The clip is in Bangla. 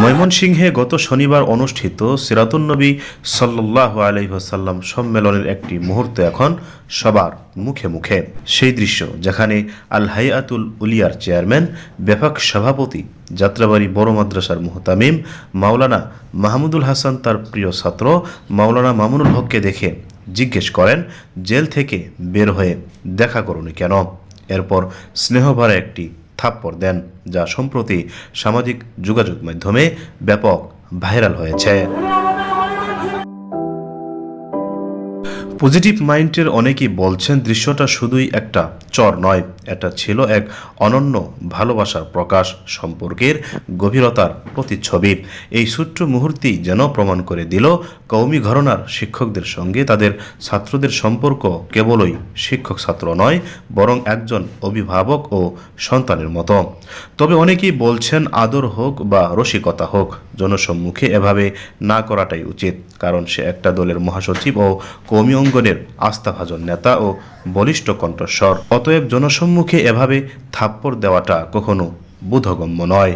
ময়মনসিংহে গত শনিবার অনুষ্ঠিত সিরাতুন নবী সাল্লাল্লাহু আলাইহি ওয়াসাল্লাম সম্মেলনের একটি মুহূর্ত এখন সবার মুখে মুখে। সেই দৃশ্য যেখানে আল হাইয়াতুল উলিয়ার চেয়ারম্যান, ব্যাপক সভাপতি, যাত্রাবাড়ি বড় মাদ্রাসার মুহতামিম মাওলানা মাহমুদুল হাসান তার প্রিয় ছাত্র মাওলানা মামুনুল হককে দেখে জিজ্ঞেস করেন, জেল থেকে বের হয়ে দেখা করোনি কেন? এরপর স্নেহভরা একটি থাপ্পড় দেন, যা সম্প্রতি সামাজিক যোগাযোগ মাধ্যমে ব্যাপক ভাইরাল হয়েছে। পজিটিভ মাইন্ডের অনেকেই বলছেন, দৃশ্যটা শুধুই একটা চর নয়, এটা ছিল এক অনন্য ভালোবাসার প্রকাশ, সম্পর্কের গভীরতার প্রতিচ্ছবি। এই ছোট্ট মুহূর্তেই যেন প্রমাণ করে দিল, কওমি ঘরানার শিক্ষকদের সঙ্গে তাদের ছাত্রদের সম্পর্ক কেবলই শিক্ষক ছাত্র নয়, বরং একজন অভিভাবক ও সন্তানের মতো। তবে অনেকেই বলছেন, আদর হোক বা রসিকতা হোক, জনসম্মুখে এভাবে না করাটাই উচিত, কারণ সে একটা দলের মহাসচিব ও কওমি অঙ্গনের আস্থাভাজন নেতা ও বলিষ্ঠ কণ্ঠস্বর। অতএব জনসম্মুখে এভাবে থাপ্পড় দেওয়াটা কখনো বোধগম্য নয়।